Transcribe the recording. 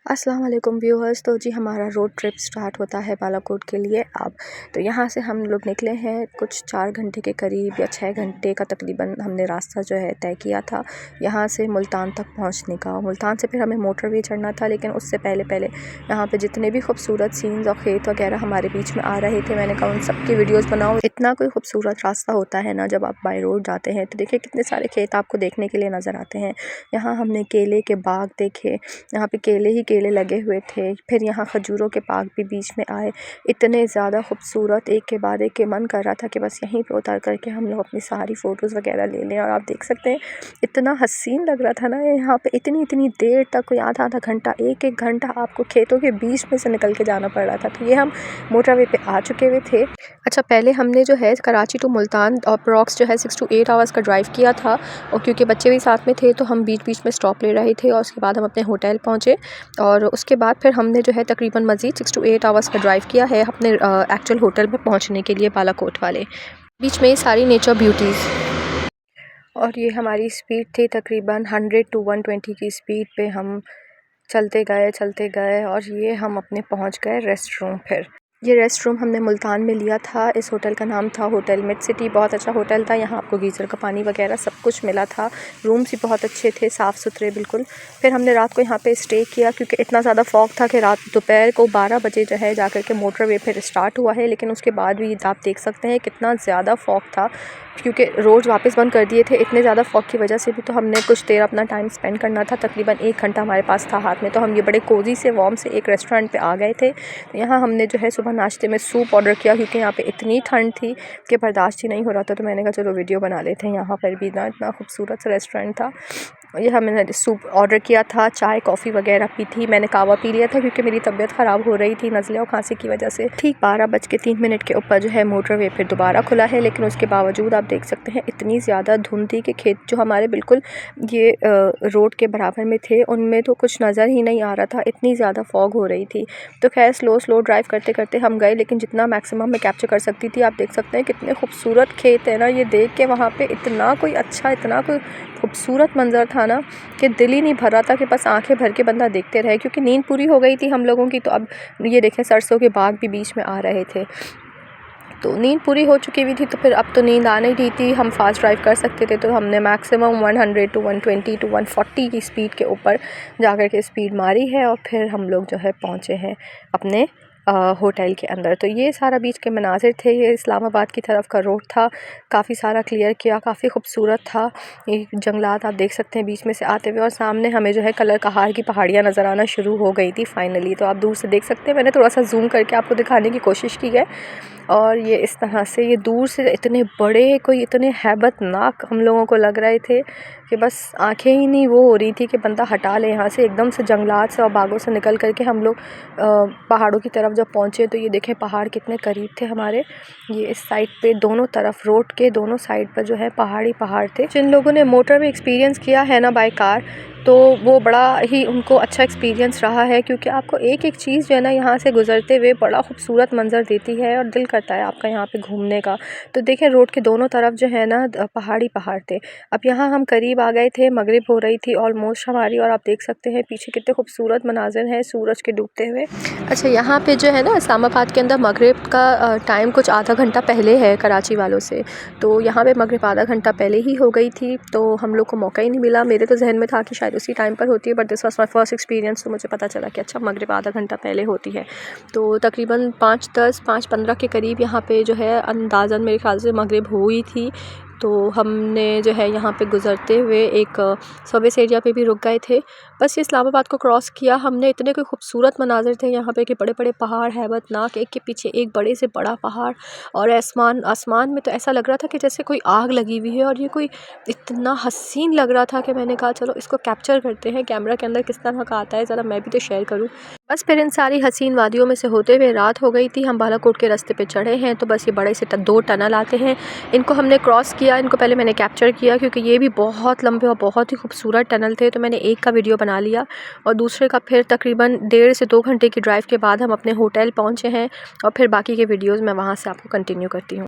अस्सलाम वालेकुम व्यूअर्स। तो जी हमारा रोड ट्रिप स्टार्ट होता है बालाकोट के लिए अब। तो यहाँ से हम लोग निकले हैं कुछ 4 घंटे के करीब या 6 घंटे का तकरीबन हमने रास्ता जो है तय किया था यहाँ से मुल्तान तक पहुँचने का। मुल्तान से फिर हमें मोटरवे चढ़ना था, लेकिन उससे पहले यहाँ पे जितने भी खूबसूरत सीन्स और खेत वगैरह हमारे बीच में आ रहे थे, मैंने कहा उन सब की वीडियोज़ बनाओ। इतना कोई खूबसूरत रास्ता होता है ना जब आप बाई रोड जाते हैं। तो देखिए कितने सारे खेत आपको देखने के लिए नज़र आते हैं। यहाँ हमने केले के बाग देखे, यहाँ पे केले ही केले लगे हुए थे। फिर यहाँ खजूरों के बाग भी बीच में आए, इतने ज़्यादा खूबसूरत, एक के बाद एक के मन कर रहा था कि बस यहीं पे उतर करके हम लोग अपनी सारी फ़ोटोज़ वगैरह ले लें। और आप देख सकते हैं इतना हसीन लग रहा था ना यहाँ पे। इतनी देर तक, कोई आधा घंटा, एक घंटा आपको खेतों के बीच में से निकल के जाना पड़ रहा था। तो ये हम मोटरवे पे आ चुके हुए थे। अच्छा, पहले हमने जो है कराची टू मुल्तान अप्रॉक्स जो है 6 to 8 आवर्स का ड्राइव किया था, और क्योंकि बच्चे भी साथ में थे तो हम बीच में स्टॉप ले रहे थे। और उसके बाद हम अपने होटल पहुँचे, और उसके बाद फिर हमने जो है तकरीबन मज़ीद 6 to 8 आवर्स का ड्राइव किया है अपने एक्चुअल होटल में पहुँचने के लिए, बालाकोट वाले। बीच में ये सारी नेचर ब्यूटीज़। और ये हमारी स्पीड थी तकरीबन 100 to 120 की स्पीड पे हम चलते गए और ये हम अपने पहुँच गए रेस्ट रूम। फिर ये रेस्ट रूम हमने मुल्तान में लिया था। इस होटल का नाम था होटल मिड सिटी। बहुत अच्छा होटल था, यहाँ आपको गीज़र का पानी वगैरह सब कुछ मिला था। रूम्स भी बहुत अच्छे थे, साफ़ सुथरे बिल्कुल। फिर हमने रात को यहाँ पे स्टे किया, क्योंकि इतना ज़्यादा फॉग था कि रात दोपहर को 12 बजे जो है जाकर के मोटरवे फिर स्टार्ट हुआ है। लेकिन उसके बाद भी आप देख सकते हैं कितना ज़्यादा फॉग था, क्योंकि रोड वापस बंद कर दिए थे इतने ज़्यादा फॉग की वजह से भी। तो हमने कुछ देर अपना टाइम स्पेंड करना था, तकरीबन 1 घंटा हमारे पास था हाथ में। तो हम ये बड़े कोजी से वार्म से एक रेस्टोरेंट पे आ गए थे। यहाँ हमने जो है सुबह नाश्ते में सूप ऑर्डर किया, क्योंकि यहाँ पे इतनी ठंड थी कि बर्दाश्त ही नहीं हो रहा था। तो मैंने कहा चलो वीडियो बना लेते हैं। यहाँ पर भी इतना खूबसूरत सा रेस्टोरेंट था। ये हमने सूप ऑर्डर किया था, चाय कॉफ़ी वगैरह पी थी। मैंने कावा पी लिया था क्योंकि मेरी तबीयत ख़राब हो रही थी नज़ले और खांसी की वजह से। ठीक 12:03 के ऊपर जो है मोटरवे फिर दोबारा खुला है, लेकिन उसके बावजूद आप देख सकते हैं इतनी ज़्यादा धुंध थी कि खेत जो हमारे बिल्कुल ये रोड के बराबर में थे उनमें तो कुछ नज़र ही नहीं आ रहा था, इतनी ज़्यादा फॉग हो रही थी। तो खैर स्लो ड्राइव करते हम गए, लेकिन जितना मैक्सिमम मैं कैप्चर कर सकती थी। आप देख सकते हैं कितने खूबसूरत खेत है ना, ये देख के वहाँ पे इतना कोई खूबसूरत मंज़र था ना कि दिल ही नहीं भर रहा था कि बस आंखें भर के बंदा देखते रहे, क्योंकि नींद पूरी हो गई थी हम लोगों की। तो अब ये देखें सरसों के बाग भी बीच में आ रहे थे, तो नींद पूरी हो चुकी हुई थी। तो फिर अब तो नींद आ नहीं रही थी, हम फास्ट ड्राइव कर सकते थे। तो हमने मैक्सिमम 100 to 120 to 140 की स्पीड के ऊपर जाकर के स्पीड मारी है, और फिर हम लोग जो है पहुँचे हैं अपने होटल के अंदर। तो ये सारा बीच के मनाज़िर थे। ये इस्लामाबाद की तरफ का रोड था, काफ़ी सारा क्लियर किया, काफ़ी खूबसूरत था। ये जंगलात आप देख सकते हैं बीच में से आते हुए, और सामने हमें जो है कलर कहार की पहाड़ियाँ नज़र आना शुरू हो गई थी फाइनली। तो आप दूर से देख सकते हैं, मैंने थोड़ा सा जूम करके आपको दिखाने की कोशिश की है। और ये इस तरह से ये दूर से इतने बड़े, कोई इतने हैबतनाक हम लोगों को लग रहे थे कि बस आंखें ही नहीं वो हो रही थी कि बंदा हटा ले यहाँ से। एकदम से जंगलात से और बागों से निकल करके हम लोग पहाड़ों की तरफ जब पहुँचे, तो ये देखें पहाड़ कितने करीब थे हमारे। ये इस साइड पे दोनों तरफ, रोड के दोनों साइड पर जो है पहाड़ थे। जिन लोगों ने मोटरवे एक्सपीरियंस किया है ना बाय कार, तो वो बड़ा ही उनको अच्छा एक्सपीरियंस रहा है, क्योंकि आपको एक चीज़ जो है ना यहाँ से गुज़रते हुए बड़ा खूबसूरत मंज़र देती है और दिल करता है आपका यहाँ पे घूमने का। तो देखें रोड के दोनों तरफ जो है ना पहाड़ थे। अब यहाँ हम करीब आ गए थे, मगरिब हो रही थी ऑलमोस्ट हमारी, और आप देख सकते हैं पीछे कितने खूबसूरत मनाज़िर हैं सूरज के डूबते हुए। अच्छा, यहाँ पे जो है ना इस्लामाबाद के अंदर मगरिब का टाइम कुछ आधा घंटा पहले है कराची वालों से। तो यहाँ पे मगरिब आधा घंटा पहले ही हो गई थी, तो हम लोग को मौका ही नहीं मिला। मेरे तो जहन में था कि शायद उसी टाइम पर होती है, but this was my first experience. तो मुझे पता चला कि अच्छा मगरिब आधा घंटा पहले होती है। तो तकरीबन 5:10 5:15 के करीब यहाँ पे जो है अंदाज़न मेरे ख़्याल से मगरिब हुई थी। तो हमने जो है यहाँ पे गुज़रते हुए एक सर्विस एरिया पे भी रुक गए थे। बस ये इस्लामाबाद को क्रॉस किया हमने, इतने कोई खूबसूरत मनाज़िर थे यहाँ पे कि बड़े पहाड़ हैबतनाक, एक के पीछे एक बड़े से बड़ा पहाड़। और आसमान में तो ऐसा लग रहा था कि जैसे कोई आग लगी हुई है, और ये कोई इतना हसीन लग रहा था कि मैंने कहा चलो इसको कैप्चर करते हैं, कैमरा के अंदर किस तरह का आता है, ज़रा मैं भी तो शेयर करूँ। बस फिर इन सारी हसीन वादियों में से होते हुए रात हो गई थी। हम बालाकोट के रास्ते पे चढ़े हैं, तो बस ये बड़े से 2 टनल आते हैं, इनको हमने क्रॉस किया। इनको पहले मैंने कैप्चर किया, क्योंकि ये भी बहुत लंबे और बहुत ही खूबसूरत टनल थे। तो मैंने एक का वीडियो बना लिया, और दूसरे का फिर तकरीबन 1.5 से 2 घंटे की ड्राइव के बाद हम अपने होटल पहुँचे हैं, और फिर बाकी के वीडियोज़ मैं वहाँ से आपको कंटिन्यू करती हूँ।